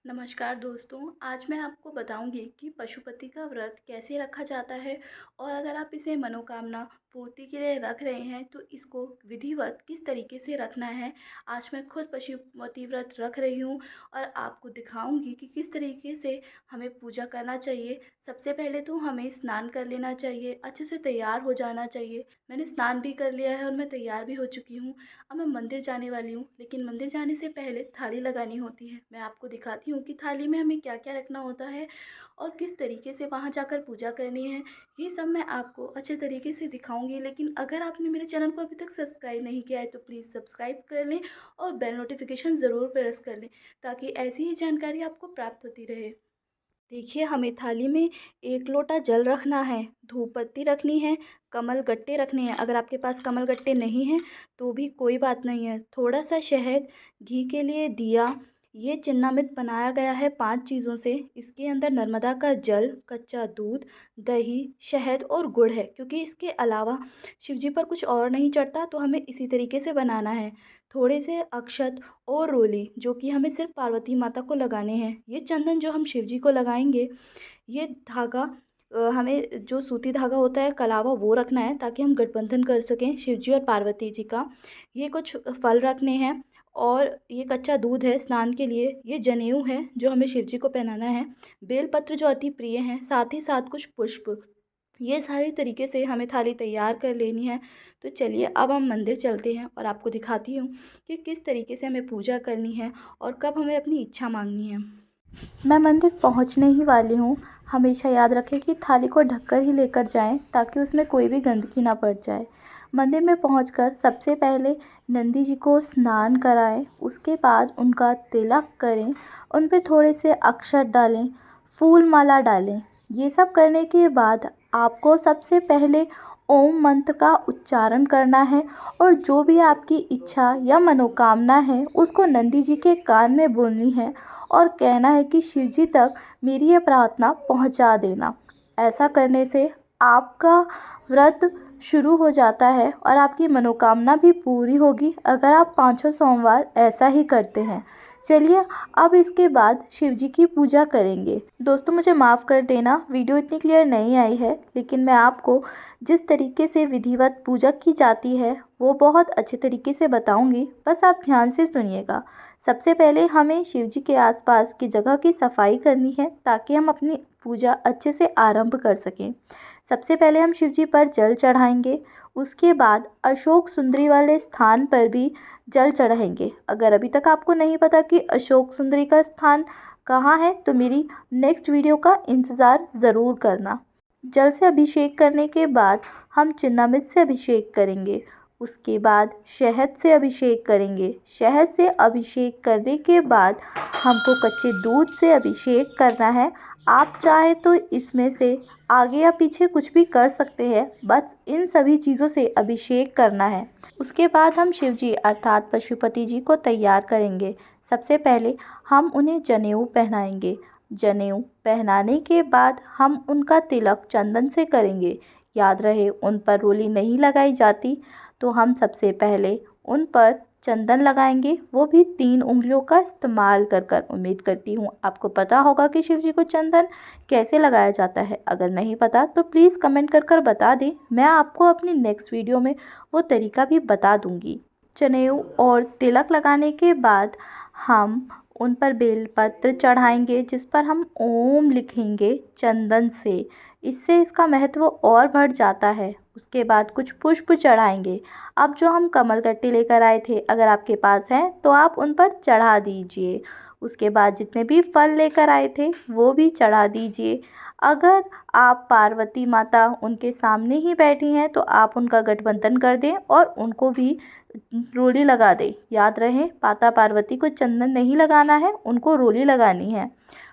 नमस्कार दोस्तों, आज मैं आपको बताऊंगी कि पशुपति का व्रत कैसे रखा जाता है और अगर आप इसे मनोकामना पूर्ति के लिए रख रहे हैं तो इसको विधिवत किस तरीके से रखना है। आज मैं खुद पशुपति व्रत रख रही हूँ और आपको दिखाऊंगी कि किस तरीके से हमें पूजा करना चाहिए। सबसे पहले तो हमें स्नान कर लेना चाहिए, अच्छे से तैयार हो जाना चाहिए। मैंने स्नान भी कर लिया है और मैं तैयार भी हो चुकी हूँ। अब मैं मंदिर जाने वाली हूँ, लेकिन मंदिर जाने से पहले थाली लगानी होती है। मैं आपको दिखाती हूँ कि थाली में हमें क्या क्या रखना होता है और किस तरीके से वहाँ जाकर पूजा करनी है। ये सब मैं आपको अच्छे तरीके से दिखाऊंगी। लेकिन अगर आपने मेरे चैनल को अभी तक सब्सक्राइब नहीं किया है तो प्लीज़ सब्सक्राइब कर लें और बेल नोटिफिकेशन ज़रूर प्रेस कर लें ताकि ऐसी ही जानकारी आपको प्राप्त होती रहे। देखिए, हमें थाली में 1 लोटा जल रखना है, धूप बत्ती रखनी है, कमल गट्टे रखने हैं। अगर आपके पास कमल गट्टे नहीं हैं तो भी कोई बात नहीं है। थोड़ा सा शहद, घी के लिए दिया। ये चिन्नामृत बनाया गया है 5 चीज़ों से। इसके अंदर नर्मदा का जल, कच्चा दूध, दही, शहद और गुड़ है। क्योंकि इसके अलावा शिव जी पर कुछ और नहीं चढ़ता तो हमें इसी तरीके से बनाना है। थोड़े से अक्षत और रोली जो कि हमें सिर्फ पार्वती माता को लगाने हैं। ये चंदन जो हम शिव जी को लगाएंगे, ये धागा हमें जो सूती धागा होता है कलावा वो रखना है ताकि हम गठबंधन कर सकें शिव जी और पार्वती जी का। ये कुछ फल रखने हैं और ये कच्चा दूध है स्नान के लिए। ये जनेऊ है जो हमें शिव जी को पहनाना है। बेलपत्र जो अति प्रिय हैं, साथ ही साथ कुछ पुष्प। ये सारे तरीके से हमें थाली तैयार कर लेनी है। तो चलिए अब हम मंदिर चलते हैं और आपको दिखाती हूँ कि किस तरीके से हमें पूजा करनी है और कब हमें अपनी इच्छा मांगनी है। मैं मंदिर पहुँचने ही वाली हूँ। हमेशा याद रखें कि थाली को ढककर ही लेकर जाएं ताकि उसमें कोई भी गंदगी ना पड़ जाए। मंदिर में पहुंचकर सबसे पहले नंदी जी को स्नान कराएं, उसके बाद उनका तिलक करें, उन पे थोड़े से अक्षत डालें, फूल माला डालें। ये सब करने के बाद आपको सबसे पहले ओम मंत्र का उच्चारण करना है और जो भी आपकी इच्छा या मनोकामना है उसको नंदी जी के कान में बोलनी है और कहना है कि शिव जी तक मेरी ये प्रार्थना पहुंचा देना। ऐसा करने से आपका व्रत शुरू हो जाता है और आपकी मनोकामना भी पूरी होगी अगर आप पाँचों सोमवार ऐसा ही करते हैं। चलिए अब इसके बाद शिव जी की पूजा करेंगे। दोस्तों मुझे माफ़ कर देना, वीडियो इतनी क्लियर नहीं आई है, लेकिन मैं आपको जिस तरीके से विधिवत पूजा की जाती है वो बहुत अच्छे तरीके से बताऊंगी। बस आप ध्यान से सुनिएगा। सबसे पहले हमें शिव जी के आसपास की जगह की सफाई करनी है ताकि हम अपनी पूजा अच्छे से आरंभ कर सकें। सबसे पहले हम शिव जी पर जल चढ़ाएंगे। उसके बाद अशोक सुंदरी वाले स्थान पर भी जल चढ़ाएंगे। अगर अभी तक आपको नहीं पता कि अशोक सुंदरी का स्थान कहाँ है तो मेरी नेक्स्ट वीडियो का इंतज़ार ज़रूर करना। जल से अभिषेक करने के बाद हम चिन्नामृत से अभिषेक करेंगे। उसके बाद शहद से अभिषेक करेंगे। शहद से अभिषेक करने के बाद हमको कच्चे दूध से अभिषेक करना है। आप चाहे तो इसमें से आगे या पीछे कुछ भी कर सकते हैं, बस इन सभी चीज़ों से अभिषेक करना है। उसके बाद हम शिव जी अर्थात पशुपति जी को तैयार करेंगे। सबसे पहले हम उन्हें जनेऊ पहनाएंगे। जनेऊ पहनाने के बाद हम उनका तिलक चंदन से करेंगे। याद रहे उन पर रोली नहीं लगाई जाती, तो हम सबसे पहले उन पर चंदन लगाएंगे, वो भी 3 उंगलियों का इस्तेमाल कर कर। उम्मीद करती हूँ आपको पता होगा कि शिव जी को चंदन कैसे लगाया जाता है। अगर नहीं पता तो प्लीज़ कमेंट कर कर बता दें, मैं आपको अपनी नेक्स्ट वीडियो में वो तरीका भी बता दूँगी। जनेऊ और तिलक लगाने के बाद हम उन पर बेलपत्र चढ़ाएंगे जिस पर हम ओम लिखेंगे चंदन से। इससे इसका महत्व और बढ़ जाता है। उसके बाद कुछ पुष्प चढ़ाएंगे। अब जो हम कमलगट्टे लेकर आए थे अगर आपके पास हैं तो आप उन पर चढ़ा दीजिए। उसके बाद जितने भी फल लेकर आए थे वो भी चढ़ा दीजिए। अगर आप पार्वती माता उनके सामने ही बैठी हैं तो आप उनका गठबंधन कर दें और उनको भी रोली लगा दें। याद रहे माता पार्वती को चंदन नहीं लगाना है, उनको रोली लगानी है।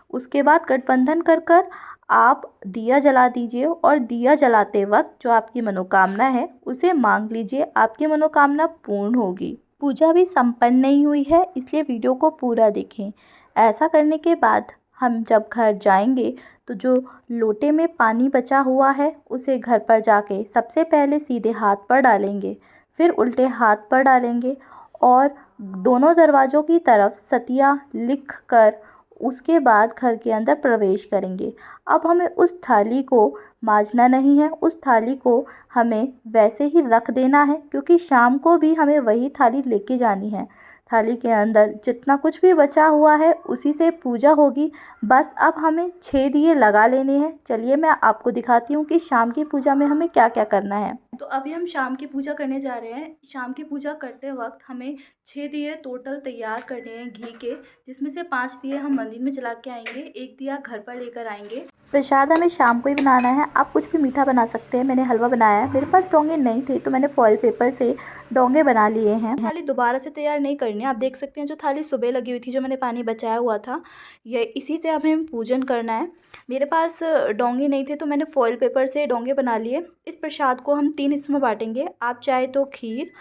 उसके बाद गठबंधन कर कर आप दिया जला दीजिए और दिया जलाते वक्त जो आपकी मनोकामना है उसे मांग लीजिए, आपकी मनोकामना पूर्ण होगी। पूजा भी संपन्न नहीं हुई है इसलिए वीडियो को पूरा देखें। ऐसा करने के बाद हम जब घर जाएंगे तो जो लोटे में पानी बचा हुआ है उसे घर पर जाके सबसे पहले सीधे हाथ पर डालेंगे, फिर उल्टे हाथ पर डालेंगे और दोनों दरवाज़ों की तरफ सतिया लिख कर उसके बाद घर के अंदर प्रवेश करेंगे। अब हमें उस थाली को मांजना नहीं है, उस थाली को हमें वैसे ही रख देना है, क्योंकि शाम को भी हमें वही थाली लेके जानी है। थाली के अंदर जितना कुछ भी बचा हुआ है उसी से पूजा होगी। बस अब हमें 6 दिए लगा लेने हैं। चलिए मैं आपको दिखाती हूँ कि शाम की पूजा में हमें क्या क्या करना है। तो अभी हम शाम की पूजा करने जा रहे हैं। शाम की पूजा करते वक्त हमें 6 दिए टोटल तैयार करने हैं घी के, जिसमें से 5 दिए हम मंदिर में जला के आएंगे, 1 दिया घर पर लेकर आएंगे। प्रसाद हमें शाम को ही बनाना है। आप कुछ भी मीठा बना सकते हैं। मैंने हलवा बनाया है। मेरे पास डोंगे नहीं थे तो मैंने फॉइल पेपर से डोंगे बना लिए हैं। थाली दोबारा से तैयार नहीं करनी है। आप देख सकते हैं जो थाली सुबह लगी हुई थी, जो मैंने पानी बचाया हुआ था, ये इसी से हमें पूजन करना है। मेरे पास डोंगे नहीं थे तो मैंने फॉइल पेपर से डोंगे बना लिए। इस प्रसाद को हम 3 हिस्सों में बांटेंगे। आप चाहे तो खीर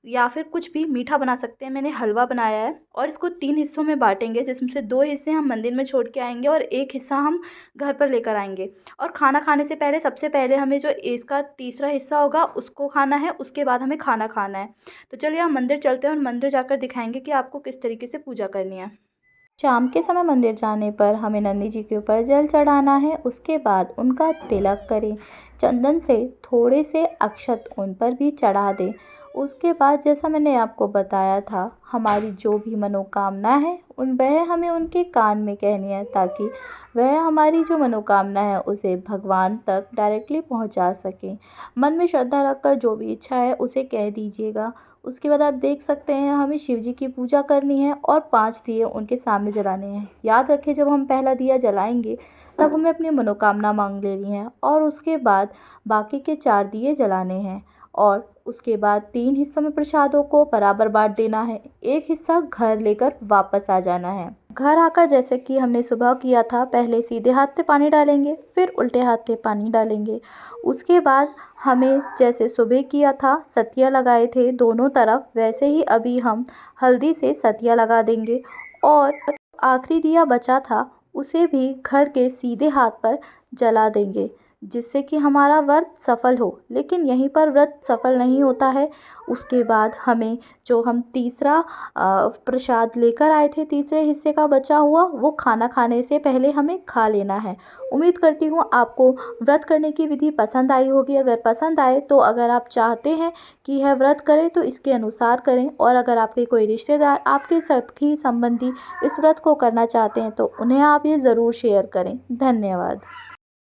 या फिर कुछ भी मीठा बना सकते हैं। मैंने हलवा बनाया है और इसको 3 हिस्सों में बांटेंगे, जिसमें से 2 हिस्से हम मंदिर में छोड़ के आएंगे और 1 हिस्सा हम घर पर लेकर आएंगे। और खाना खाने से पहले सबसे पहले हमें जो इसका तीसरा हिस्सा होगा उसको खाना है, उसके बाद हमें खाना खाना है। तो चलिए हम मंदिर चलते हैं और मंदिर जाकर दिखाएंगे कि आपको किस तरीके से पूजा करनी है। शाम के समय मंदिर जाने पर हमें नंदी जी के ऊपर जल चढ़ाना है। उसके बाद उनका तिलक करें, चंदन से थोड़े से अक्षत उन पर भी चढ़ा दें। उसके बाद जैसा मैंने आपको बताया था, हमारी जो भी मनोकामना है वह हमें उनके कान में कहनी है, ताकि वह हमारी जो मनोकामना है उसे भगवान तक डायरेक्टली पहुंचा सकें। मन में श्रद्धा रखकर जो भी इच्छा है उसे कह दीजिएगा। उसके बाद आप देख सकते हैं हमें शिव जी की पूजा करनी है और 5 दिए उनके सामने जलाने हैं। याद रखें, जब हम पहला दिया जलाएंगे तब हमें अपनी मनोकामना मांग लेनी है और उसके बाद बाकी के 4 दिए जलाने हैं। और उसके बाद 3 हिस्सों में प्रसादों को बराबर बांट देना है। 1 हिस्सा घर लेकर वापस आ जाना है। घर आकर जैसे कि हमने सुबह किया था, पहले सीधे हाथ से पानी डालेंगे, फिर उल्टे हाथ से पानी डालेंगे। उसके बाद हमें जैसे सुबह किया था, सतिया लगाए थे दोनों तरफ, वैसे ही अभी हम हल्दी से सतिया लगा देंगे। और आखिरी दिया बचा था उसे भी घर के सीधे हाथ पर जला देंगे, जिससे कि हमारा व्रत सफल हो। लेकिन यहीं पर व्रत सफल नहीं होता है। उसके बाद हमें जो हम तीसरा प्रसाद लेकर आए थे, तीसरे हिस्से का बचा हुआ, वो खाना खाने से पहले हमें खा लेना है। उम्मीद करती हूँ आपको व्रत करने की विधि पसंद आई होगी। अगर पसंद आए तो अगर आप चाहते हैं कि यह व्रत करें तो इसके अनुसार करें। और अगर आपके कोई रिश्तेदार, आपके सखी संबंधी इस व्रत को करना चाहते हैं तो उन्हें आप ये ज़रूर शेयर करें। धन्यवाद।